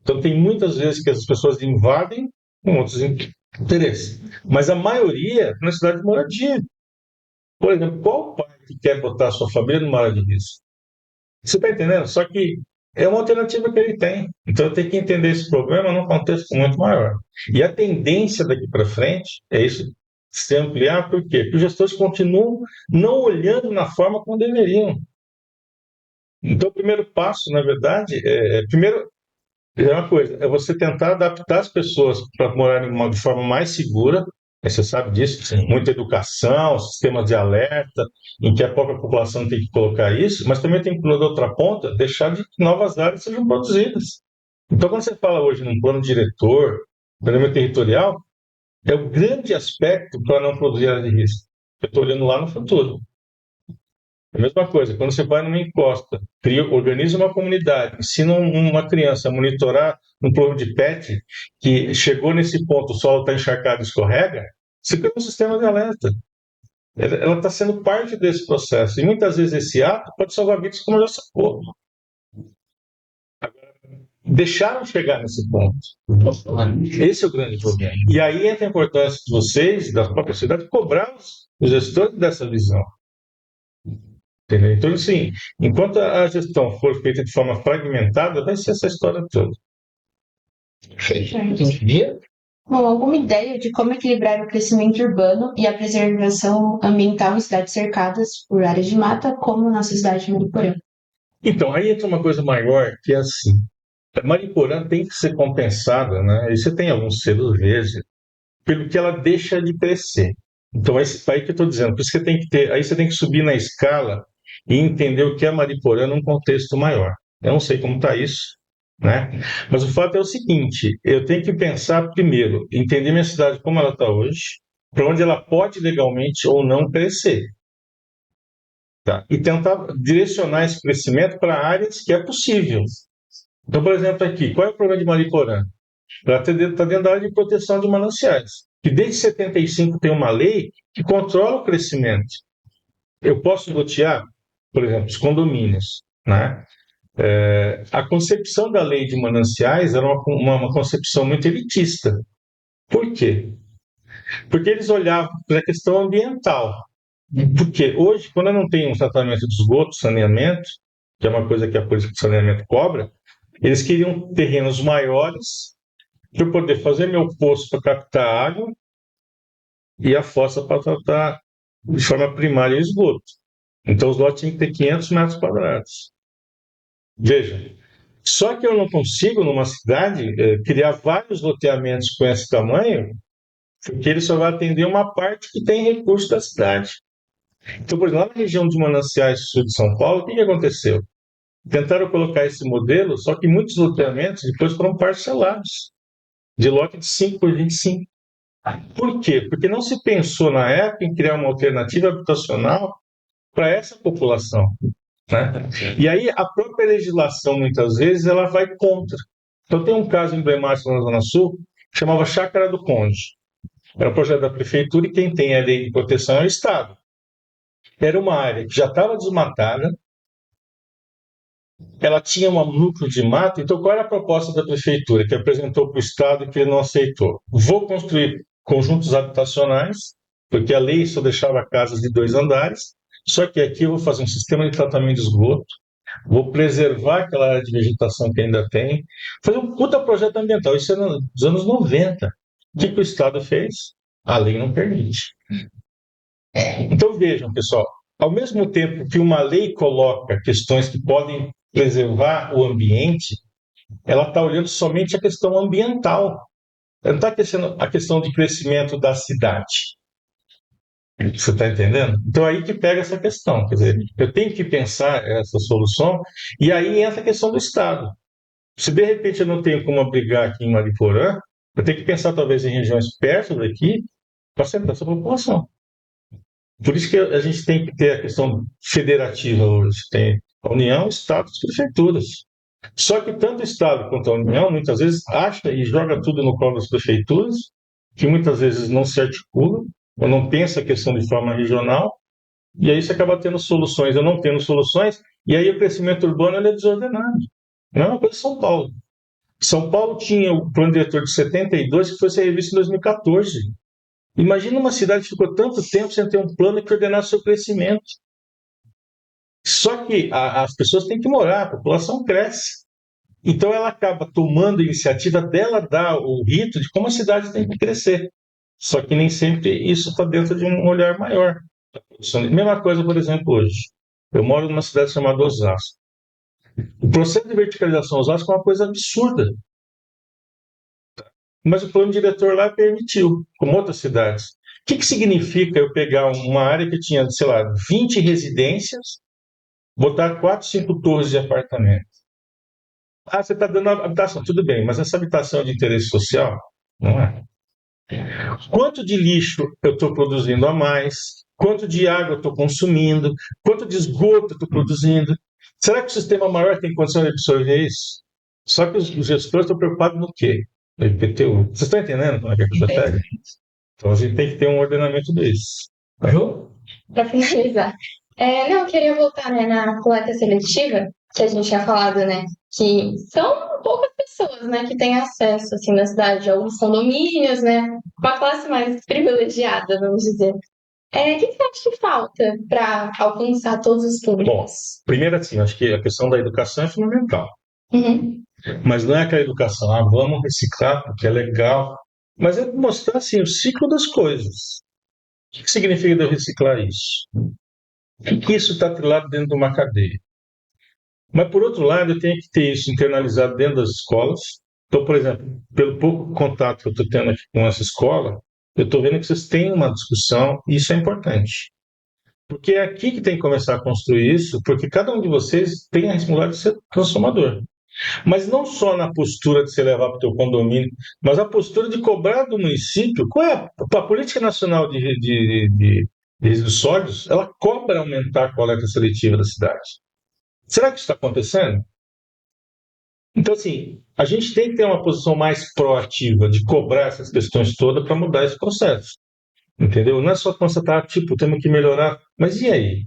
Então tem muitas vezes que as pessoas invadem com outros interesses, mas a maioria é na cidade de moradia. Por exemplo, qual pai que quer botar a sua família numa área de risco? Você está entendendo? Só que é uma alternativa que ele tem. Então tem que entender esse problema num contexto muito maior. E a tendência daqui para frente é isso se ampliar, por quê? Porque os gestores continuam não olhando na forma como deveriam. Então, o primeiro passo, na verdade, primeiro, é uma coisa, é você tentar adaptar as pessoas para morarem de forma mais segura, você sabe disso, Sim. muita educação, sistemas de alerta, em que a própria população tem que colocar isso, mas também tem que, da outra ponta, deixar de que novas áreas sejam produzidas. Então, quando você fala hoje num plano diretor, planejamento territorial, é o grande aspecto para não produzir áreas de risco. Eu estou olhando lá no futuro. É a mesma coisa, quando você vai numa encosta, organiza uma comunidade, ensina uma criança a monitorar um plano de PET que chegou nesse ponto, o solo está encharcado e escorrega, você cria um sistema de alerta. Ela está sendo parte desse processo. E muitas vezes esse ato pode salvar vidas, como já salvou. Deixaram chegar nesse ponto. Esse é o grande problema. E aí entra a importância de vocês, da própria cidade, cobrar os gestores dessa visão. Entendeu? Então, assim, enquanto a gestão for feita de forma fragmentada, vai ser essa história toda. Bia? Bom, alguma ideia de como equilibrar o crescimento urbano e a preservação ambiental em cidades cercadas por áreas de mata, como na cidade de Mariporã? Então, aí entra uma coisa maior, que é assim, a Mariporã tem que ser compensada, né? E você tem alguns selos verdes, pelo que ela deixa de crescer. Então, é aí que eu estou dizendo, por isso que tem que ter, aí você tem que subir na escala e entender o que é Mariporã num contexto maior. Eu não sei como está isso, né? Mas o fato é o seguinte, eu tenho que pensar primeiro, entender minha cidade como ela está hoje, para onde ela pode legalmente ou não crescer. Tá? E tentar direcionar esse crescimento para áreas que é possível. Então, por exemplo, aqui, qual é o problema de Mariporã? Ela está dentro da área de proteção de mananciais, que desde 75 tem uma lei que controla o crescimento. Eu posso lotear, por exemplo, os condomínios, né? A concepção da lei de mananciais era uma concepção muito elitista. Por quê? Porque eles olhavam para a questão ambiental. Porque hoje, quando eu não tenho um tratamento de esgoto, saneamento, que é uma coisa que a política de saneamento cobra, eles queriam terrenos maiores para eu poder fazer meu poço para captar água e a fossa para tratar de forma primária o esgoto. Então, os lotes tinham que ter 500 metros quadrados. Veja, só que eu não consigo, numa cidade, criar vários loteamentos com esse tamanho, porque ele só vai atender uma parte que tem recurso da cidade. Então, por exemplo, lá na região de Mananciais sul de São Paulo, o que aconteceu? Tentaram colocar esse modelo, só que muitos loteamentos depois foram parcelados, de lote de 5 por 25. Por quê? Porque não se pensou na época em criar uma alternativa habitacional para essa população. Né? E aí a própria legislação, muitas vezes, ela vai contra. Então tem um caso emblemático na Zona Sul, que chamava Chácara do Conde. Era um projeto da prefeitura e quem tem a lei de proteção é o Estado. Era uma área que já estava desmatada, ela tinha um núcleo de mato, então qual era a proposta da prefeitura, que apresentou para o Estado e que ele não aceitou? Vou construir conjuntos habitacionais, porque a lei só deixava casas de 2 andares, só que aqui eu vou fazer um sistema de tratamento de esgoto, vou preservar aquela área de vegetação que ainda tem, fazer um puta projeto ambiental. Isso é nos anos 90. O que o Estado fez? A lei não permite. Então vejam, pessoal, ao mesmo tempo que uma lei coloca questões que podem preservar o ambiente, ela está olhando somente a questão ambiental. Ela não está a questão de crescimento da cidade. Você está entendendo? Então aí que pega essa questão. Quer dizer, eu tenho que pensar essa solução, e aí entra a questão do Estado. Se de repente eu não tenho como abrigar aqui em Mariporã, eu tenho que pensar talvez em regiões perto daqui para acertar essa população. Por isso que a gente tem que ter a questão federativa hoje. Tem a União, Estados e prefeituras. Só que tanto o Estado quanto a União, muitas vezes, acha e joga tudo no colo das prefeituras, que muitas vezes não se articulam, ou não pensa a questão de forma regional, e aí você acaba tendo soluções, ou não tendo soluções, e aí o crescimento urbano ele é desordenado. Não é uma coisa de São Paulo. São Paulo tinha o plano diretor de 72 que foi ser revisto em 2014. Imagina uma cidade que ficou tanto tempo sem ter um plano que ordenasse seu crescimento. Só que as pessoas têm que morar, a população cresce. Então ela acaba tomando a iniciativa dela dar o rito de como a cidade tem que crescer. Só que nem sempre isso está dentro de um olhar maior. Mesma coisa, por exemplo, hoje. Eu moro numa cidade chamada Osasco. O processo de verticalização Osasco é uma coisa absurda. Mas o plano diretor lá permitiu, como outras cidades. O que significa eu pegar uma área que tinha, sei lá, 20 residências, botar 4, 5 torres de apartamento? Ah, você está dando habitação, tudo bem, mas essa habitação é de interesse social? Não é. Quanto de lixo eu estou produzindo a mais? Quanto de água eu estou consumindo? Quanto de esgoto eu estou produzindo? Será que o sistema maior tem condição de absorver isso? Só que os gestores estão preocupados no quê? No IPTU. Vocês estão entendendo como é que a coisa pega? Então a gente tem que ter um ordenamento desse. Ju? Para finalizar. Não, eu queria voltar, né, na coleta seletiva, que a gente tinha falado, né, que são poucas pessoas, né, que têm acesso, assim, na cidade, alguns condomínios, né, uma classe mais privilegiada, vamos dizer. O que você acha que falta para alcançar todos os Bom, públicos? primeiro assim, acho que a questão da educação é fundamental. Uhum. Mas não é aquela educação, vamos reciclar porque é legal. Mas é mostrar assim, o ciclo das coisas. O que significa eu reciclar isso? O que isso está atrelado dentro de uma cadeia? Mas, por outro lado, eu tenho que ter isso internalizado dentro das escolas. Então, por exemplo, pelo pouco contato que eu estou tendo aqui com essa escola, eu estou vendo que vocês têm uma discussão e isso é importante. Porque é aqui que tem que começar a construir isso, porque cada um de vocês tem a responsabilidade de ser transformador. Mas não só na postura de você levar para o teu condomínio, mas a postura de cobrar do município. Qual é a política nacional de resíduos sólidos? Ela cobra aumentar a coleta seletiva da cidade. Será que isso está acontecendo? Então, assim, a gente tem que ter uma posição mais proativa de cobrar essas questões todas para mudar esse processo. Entendeu? Não é só constatar, tipo, temos que melhorar. Mas e aí?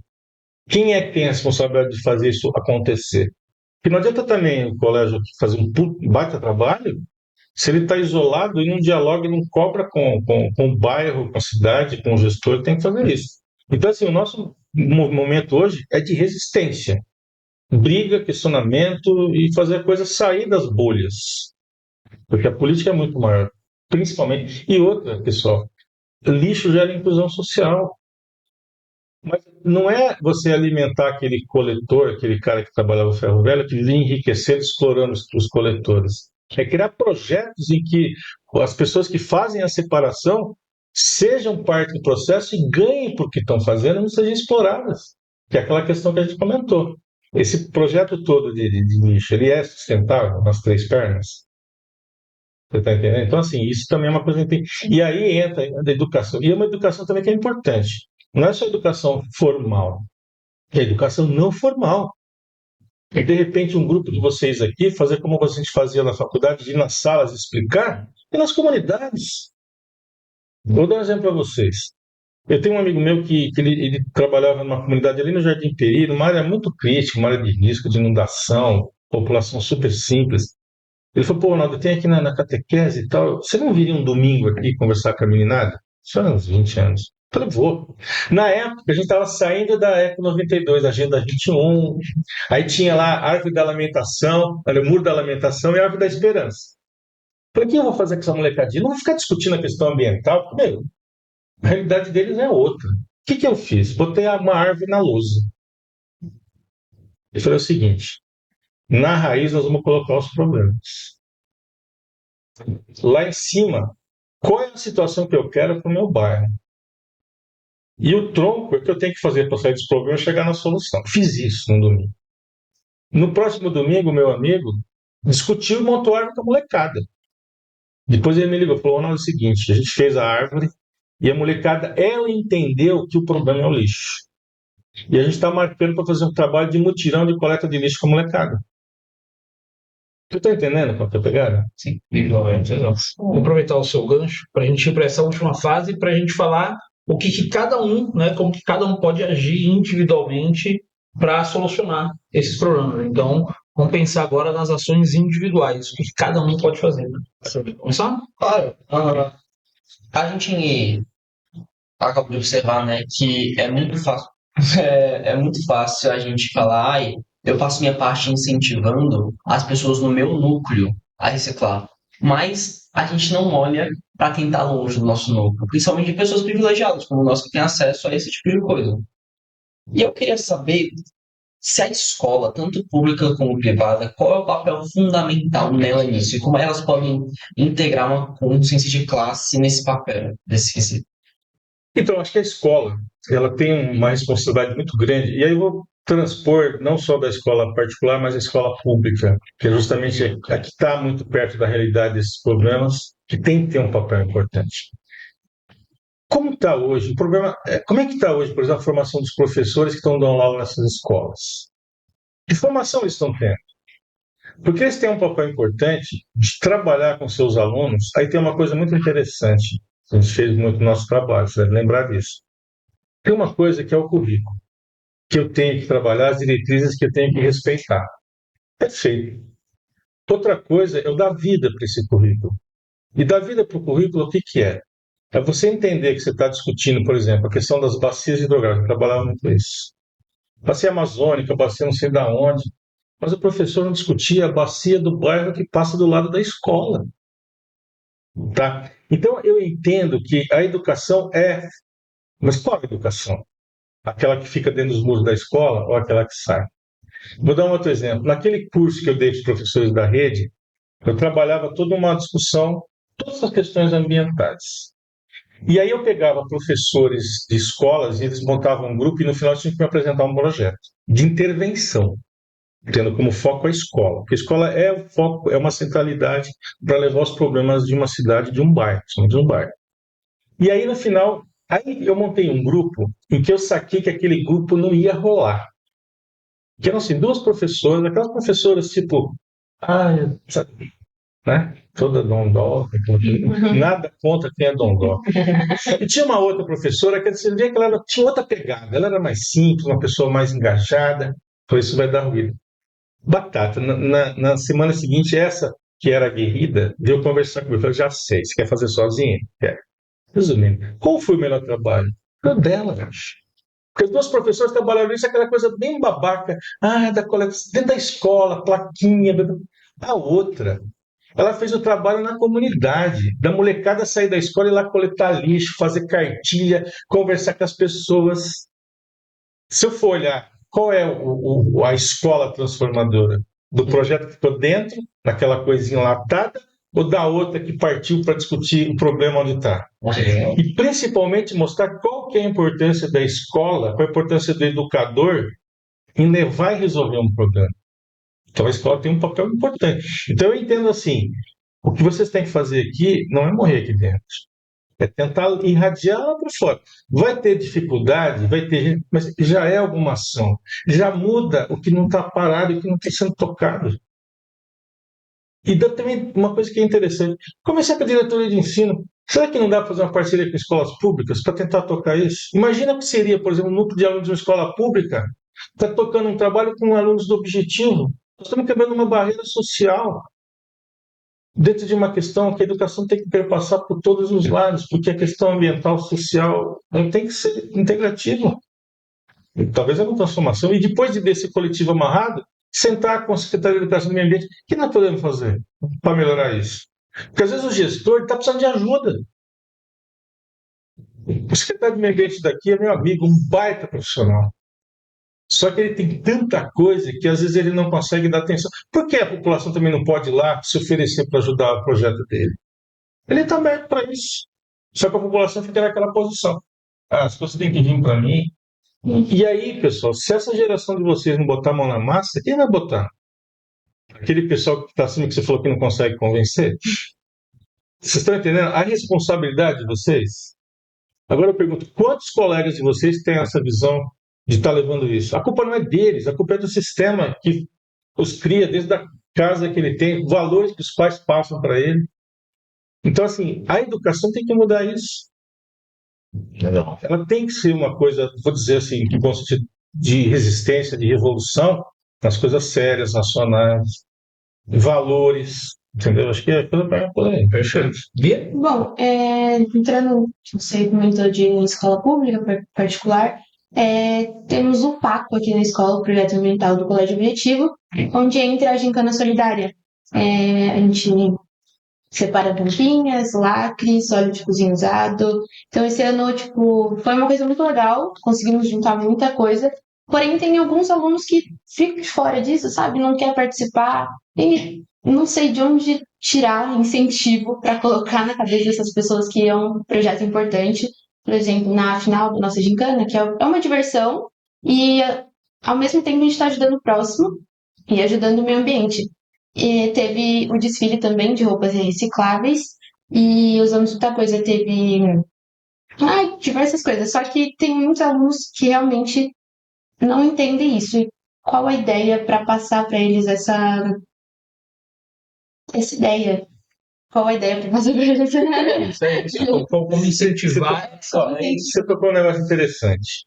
Quem é que tem a responsabilidade de fazer isso acontecer? Porque não adianta também o colégio fazer um baita trabalho se ele está isolado e não dialoga e não cobra com o bairro, com a cidade, com o gestor, ele tem que fazer isso. Então, assim, o nosso momento hoje é de resistência. Briga, questionamento e fazer a coisa sair das bolhas. Porque a política é muito maior. Principalmente. E outra, pessoal, lixo gera inclusão social. Mas não é você alimentar aquele coletor, aquele cara que trabalhava no ferro velho, que vinha enriquecendo, explorando os coletores. É criar projetos em que as pessoas que fazem a separação sejam parte do processo e ganhem por que estão fazendo, não sejam exploradas. Que é aquela questão que a gente comentou. Esse projeto todo de lixo, ele é sustentável nas três pernas? Você está entendendo? Então, assim, isso também é uma coisa que tem. E aí entra a educação. E é uma educação também que é importante. Não é só educação formal, é educação não formal. E, de repente, um grupo de vocês aqui fazer como a gente fazia na faculdade, de ir nas salas explicar, e nas comunidades. Vou dar um exemplo para vocês. Eu tenho um amigo meu que ele trabalhava numa comunidade ali no Jardim Peri, numa área muito crítica, uma área de risco de inundação, população super simples. Ele falou, pô, Ronaldo, tem aqui na catequese e tal, você não viria um domingo aqui conversar com a meninada? Isso era uns 20 anos. Eu falei, vou. Na época, a gente estava saindo da Eco 92, da Agenda 21, aí tinha lá a Árvore da Lamentação, olha, o Muro da Lamentação e a Árvore da Esperança. Eu falei, o que eu vou fazer com essa molecadinha? Não vou ficar discutindo a questão ambiental, meu, a realidade deles é outra. O que eu fiz? Botei uma árvore na lousa. Eu falei o seguinte, na raiz nós vamos colocar os problemas. Lá em cima, qual é a situação que eu quero para o meu bairro? E o tronco é o que eu tenho que fazer para sair desse problema e chegar na solução. Fiz isso no domingo. No próximo domingo, meu amigo discutiu e montou a árvore com a molecada. Depois ele me ligou e falou: não, é o seguinte, a gente fez a árvore e a molecada, ela entendeu que o problema é o lixo. E a gente está marcando para fazer um trabalho de mutirão de coleta de lixo com a molecada. Você está entendendo qual que é a pegada? Sim, igualmente. Vou aproveitar o seu gancho para a gente ir para essa última fase, para a gente falar o que cada um, né, como que cada um pode agir individualmente para solucionar esses problemas. Então, vamos pensar agora nas ações individuais, o que cada um pode fazer. Você quer começar? Claro, a gente acaba de observar, né, que é muito fácil, é muito fácil a gente falar, ai, eu faço minha parte incentivando as pessoas no meu núcleo a reciclar, mas a gente não olha para quem está longe do nosso núcleo, principalmente pessoas privilegiadas, como nós que têm acesso a esse tipo de coisa. E eu queria saber se a escola, tanto pública como privada, qual é o papel fundamental nela nisso e como elas podem integrar uma consciência de classe nesse papel, nesse quesito. Então, acho que a escola, ela tem uma responsabilidade muito grande, e aí eu vou transpor não só da escola particular, mas a escola pública, que é justamente a que está muito perto da realidade desses problemas, que tem que ter um papel importante. Como está hoje? O problema como é que está hoje, por exemplo, a formação dos professores que estão dando aula nessas escolas? Que formação eles estão tendo? Porque eles têm um papel importante de trabalhar com seus alunos. Aí tem uma coisa muito interessante. A gente fez muito no nosso trabalho, você deve lembrar disso. Tem uma coisa que é o currículo, que eu tenho que trabalhar, as diretrizes que eu tenho que respeitar. Perfeito. Outra coisa é eu dar vida para esse currículo. E dar vida para o currículo, o que, que é? É você entender que você está discutindo, por exemplo, a questão das bacias hidrográficas. Eu trabalhava muito com isso. Bacia amazônica, bacia não sei da onde. Mas o professor não discutia a bacia do bairro que passa do lado da escola. Tá? Então, eu entendo que a educação é... Mas qual a educação? Aquela que fica dentro dos muros da escola ou aquela que sai? Vou dar um outro exemplo. Naquele curso que eu dei para os professores da rede, eu trabalhava toda uma discussão, todas as questões ambientais. E aí eu pegava professores de escolas e eles montavam um grupo e no final tinham que me apresentar um projeto de intervenção, tendo como foco a escola. Porque a escola é o foco, é uma centralidade para levar os problemas de uma cidade, de um bairro, de um bairro. E aí no final, aí eu montei um grupo em que eu saquei que aquele grupo não ia rolar. Que eram assim, duas professoras, aquelas professoras tipo, sabe, né? Toda dondoca, nada contra quem é dondoca. E tinha uma outra professora que você via que ela tinha outra pegada, ela era mais simples, uma pessoa mais engajada, por isso vai dar ruído. Batata, na semana seguinte, essa que era aguerrida, veio conversar comigo, eu falei, já sei, você quer fazer sozinha? Quer. Resumindo, qual foi o melhor trabalho? O dela, acho. Porque as duas professoras trabalharam isso, aquela coisa bem babaca, da coleção, dentro da escola, plaquinha. A outra, ela fez o trabalho na comunidade, da molecada sair da escola e ir lá coletar lixo, fazer cartilha, conversar com as pessoas. Se eu for olhar qual é a escola transformadora, do projeto que ficou dentro, naquela coisinha latada, ou da outra que partiu para discutir o problema onde está? E principalmente mostrar qual que é a importância da escola, qual a importância do educador em levar e resolver um problema. Então a escola tem um papel importante. Então eu entendo assim, o que vocês têm que fazer aqui não é morrer aqui dentro, é tentar irradiar lá para fora. Vai ter dificuldade, vai ter gente, mas já é alguma ação. Já muda o que não está parado e o que não está sendo tocado. E dá também uma coisa que é interessante. Começar com a diretoria de ensino. Será que não dá para fazer uma parceria com escolas públicas para tentar tocar isso? Imagina o que seria, por exemplo, um núcleo de alunos de uma escola pública está tocando um trabalho com alunos do objetivo. Nós estamos quebrando uma barreira social dentro de uma questão que a educação tem que perpassar por todos os lados, porque a questão ambiental, social, tem que ser integrativa. E talvez é uma transformação. E depois desse coletivo amarrado, sentar com a Secretaria de Educação e Meio Ambiente, o que nós podemos fazer para melhorar isso? Porque às vezes o gestor está precisando de ajuda. O secretário de Meio Ambiente daqui é meu amigo, um baita profissional. Só que ele tem tanta coisa que às vezes ele não consegue dar atenção. Por que a população também não pode ir lá se oferecer para ajudar o projeto dele? Ele está aberto para isso. Só que a população fica naquela posição. As coisas têm que vir para mim. E aí, pessoal, se essa geração de vocês não botar a mão na massa, quem vai botar? Aquele pessoal que está acima que você falou que não consegue convencer? Vocês estão entendendo a responsabilidade de vocês? Agora eu pergunto, quantos colegas de vocês têm essa visão de estar levando isso? A culpa não é deles, a culpa é do sistema que os cria desde a casa que ele tem, valores que os pais passam para ele. Então, assim, a educação tem que mudar isso. Não. Ela tem que ser uma coisa, vou dizer assim, que bom sentido, de resistência, de revolução, nas coisas sérias, racionais, valores, entendeu? Acho que é por aí. Perfeito. Bia? Bom, entrando, você comentou de escola pública particular, temos o PACO aqui na escola, o Projeto Ambiental do Colégio Objetivo, onde entra a gincana solidária. A gente separa tampinhas, lacres, óleo de cozinha usado. Então, esse ano, tipo, foi uma coisa muito legal, conseguimos juntar muita coisa. Porém, tem alguns alunos que ficam de fora disso, sabe? Não quer participar. E não sei de onde tirar incentivo para colocar na cabeça dessas pessoas que é um projeto importante. Por exemplo, na final da nossa gincana, que é uma diversão e, ao mesmo tempo, a gente está ajudando o próximo e ajudando o meio ambiente. E teve o desfile também de roupas recicláveis e usamos muita coisa. Teve diversas coisas. Só que tem muitos alunos que realmente não entendem isso. E qual a ideia para passar para eles essa ideia? Qual a ideia para passar para eles? Como incentivar. Você tocou um negócio interessante.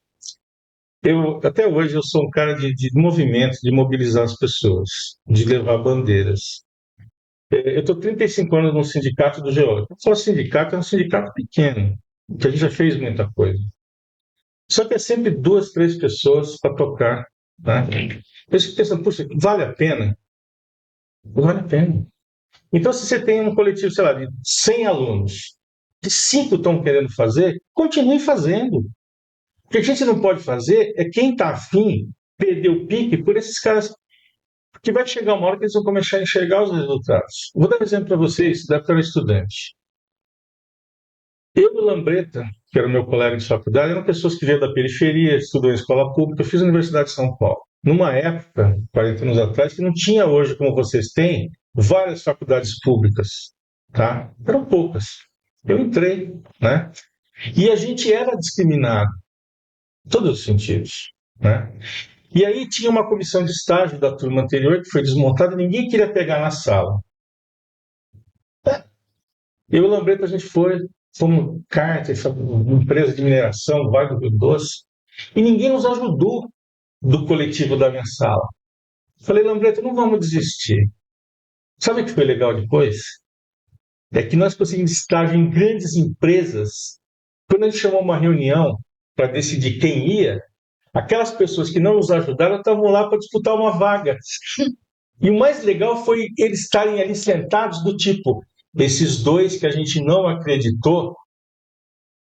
Até hoje eu sou um cara de movimento, de mobilizar as pessoas, de levar bandeiras. Eu estou 35 anos no sindicato do geólogo. Só sindicato é um sindicato pequeno, que a gente já fez muita coisa. Só que é sempre 2, 3 pessoas para tocar. Tá? Eu fico pensando, puxa, vale a pena? Vale a pena. Então, se você tem um coletivo, sei lá, de 100 alunos, de 5 estão querendo fazer, continue fazendo. O que a gente não pode fazer é quem está afim perder o pique por esses caras, porque vai chegar uma hora que eles vão começar a enxergar os resultados. Vou dar um exemplo para vocês, da época eu era estudante. Eu e o Lambreta, que era meu colega de faculdade, eram pessoas que vieram da periferia, estudou em escola pública. Eu fiz a Universidade de São Paulo. Numa época, 40 anos atrás, que não tinha hoje, como vocês têm, várias faculdades públicas. Tá? Eram poucas. Eu entrei, né? E a gente era discriminado, em todos os sentidos, né? E aí tinha uma comissão de estágio da turma anterior que foi desmontada, ninguém queria pegar na sala. Eu e o Lambreta, a gente fomos Carter, uma empresa de mineração, Vale do Rio Doce, e ninguém nos ajudou do coletivo da minha sala. Falei, Lambreta, não vamos desistir. Sabe o que foi legal depois? É que nós conseguimos estágio em grandes empresas. Quando a gente chamou uma reunião para decidir quem ia, aquelas pessoas que não nos ajudaram estavam lá para disputar uma vaga. E o mais legal foi eles estarem ali sentados do tipo, esses 2 que a gente não acreditou,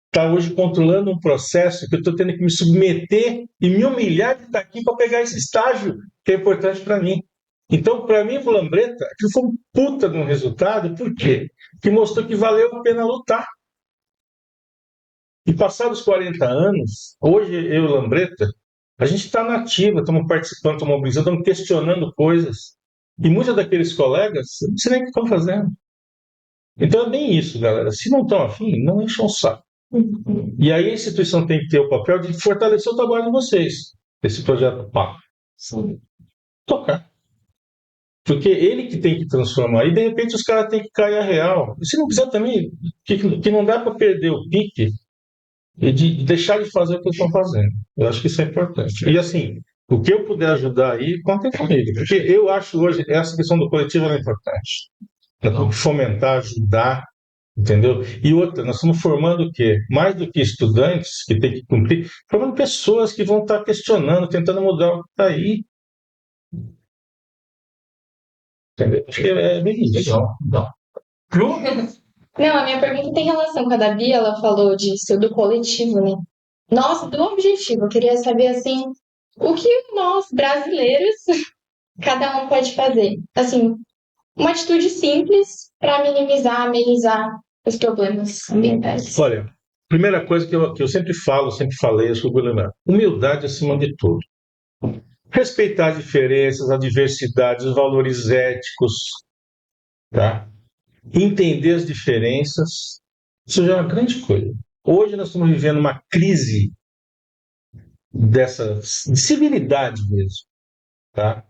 está hoje controlando um processo que eu estou tendo que me submeter e me humilhar de estar aqui para pegar esse estágio que é importante para mim. Então, para mim, o Lambreta, aquilo foi um puta de um resultado, por quê? Que mostrou que valeu a pena lutar. E passados 40 anos, hoje eu e o Lambreta, a gente está na ativa, estamos participando, estamos mobilizando, estamos questionando coisas. E muitos daqueles colegas, eu não sei nem o que estão fazendo. Então é bem isso, galera. Se não estão afim, não encham o saco. E aí a instituição tem que ter o papel de fortalecer o trabalho de vocês, esse projeto PAC. Tocar. Porque ele que tem que transformar. E de repente os caras têm que cair a real. E se não quiser também, que não dá para perder o pique e de deixar de fazer o que eles estão fazendo. Eu acho que isso é importante. E assim, o que eu puder ajudar aí, contem comigo. Porque eu acho hoje essa questão do coletivo é importante. Fomentar, ajudar, entendeu? E outra, nós estamos formando o quê? Mais do que estudantes que têm que cumprir, formando pessoas que vão estar questionando, tentando mudar o que está aí. Entendeu? Acho que é bem isso. Legal. Não, a minha pergunta tem relação com a da Bia, ela falou disso, do coletivo, né? Nossa, do objetivo. Eu queria saber, assim, o que nós, brasileiros, cada um pode fazer. Assim, uma atitude simples para minimizar, amenizar os problemas ambientais. Olha, primeira coisa que eu sempre falo, sempre falei, eu vou lembrar. Humildade acima de tudo. Respeitar as diferenças, a diversidade, os valores éticos, tá? Entender as diferenças, isso já é uma grande coisa. Hoje nós estamos vivendo uma crise de civilidade mesmo, tá?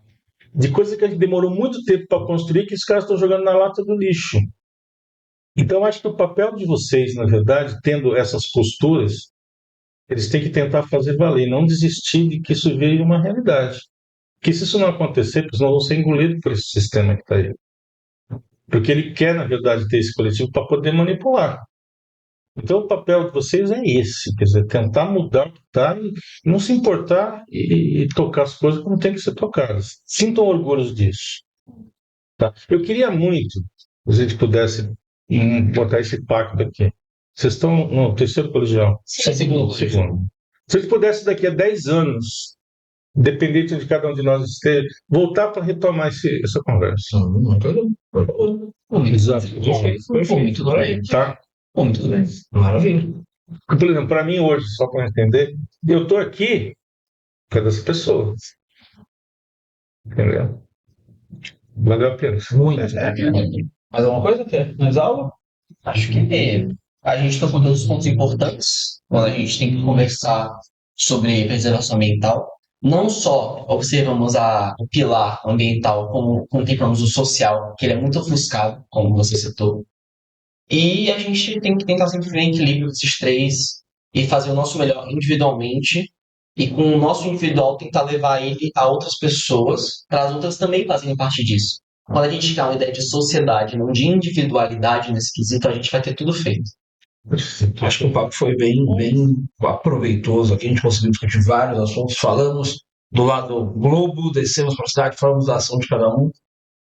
De coisa que a gente demorou muito tempo para construir, que os caras estão jogando na lata do lixo. Então, acho que o papel de vocês, na verdade, tendo essas posturas, eles têm que tentar fazer valer, não desistir de que isso veio uma realidade. Porque se isso não acontecer, eles não vão ser engolidos por esse sistema que está aí. Porque ele quer, na verdade, ter esse coletivo para poder manipular. Então, o papel de vocês é esse, quer dizer, tentar mudar o que está e não se importar e tocar as coisas como tem que ser tocadas. Sintam orgulho disso. Tá? Eu queria muito que a gente pudesse botar esse pacto aqui. Vocês estão no terceiro colegial? Segundo. Segundo. Se a gente pudesse, daqui a 10 anos, dependente de cada um de nós esteja, voltar para retomar essa conversa. Exato. Muito bem. Tá? Muito bem. Maravilha. Por exemplo, para mim hoje, só para entender, eu estou aqui por causa dessa pessoa. Entendeu? Valeu a pena. Muito. Mais alguma coisa? Quer? Mais algo? Acho que a gente tocou todos os pontos importantes quando a gente tem que conversar sobre preservação ambiental. Não só observamos o pilar ambiental, como contemplamos o social, que ele é muito ofuscado, como você citou. E a gente tem que tentar sempre ver equilíbrio desses três e fazer o nosso melhor individualmente. E com o nosso individual tentar levar ele a outras pessoas, para as outras também fazerem parte disso. Quando a gente criar uma ideia de sociedade, não de individualidade nesse quesito, a gente vai ter tudo feito. Acho que o papo foi bem proveitoso aqui. A gente conseguiu discutir vários assuntos. Falamos do lado globo, descemos para a cidade, falamos da ação de cada um.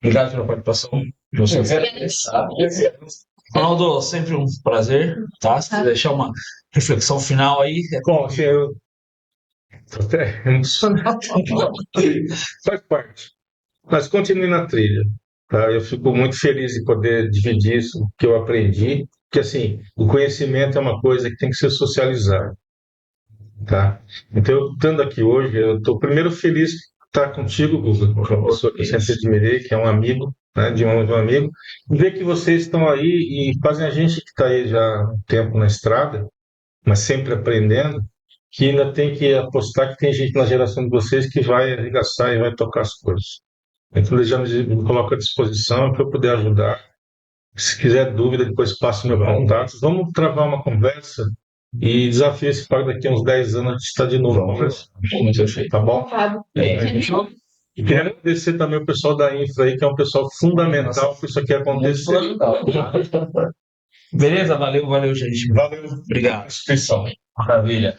Obrigado pela participação de vocês. Ronaldo, sempre um prazer, tá? Se quiser deixar uma reflexão final aí. Bom, assim, eu estou até emocionado. Faz parte. Mas continue na trilha. Tá? Eu fico muito feliz de poder dividir isso que eu aprendi, porque assim, o conhecimento é uma coisa que tem que ser socializada. Tá? Então, eu estando aqui hoje, eu estou primeiro feliz de estar contigo, Guga, uma pessoa que eu sempre admirei, que é um amigo, né, de um amigo, e ver que vocês estão aí e fazem a gente que está aí já há um tempo na estrada, mas sempre aprendendo, que ainda tem que apostar que tem gente na geração de vocês que vai arregaçar e vai tocar as coisas. Então, eu já me coloco à disposição para eu poder ajudar. Se quiser dúvida, depois passe meu contato. Vamos travar uma conversa e desafio esse para daqui a uns 10 anos a gente está de novo conversando. Muito perfeito. Tá bom? Fechou? E queria agradecer também o pessoal da Infra aí, que é um pessoal fundamental para isso aqui acontecer. Beleza? Valeu, gente. Valeu. Obrigado. Inscrição. Maravilha.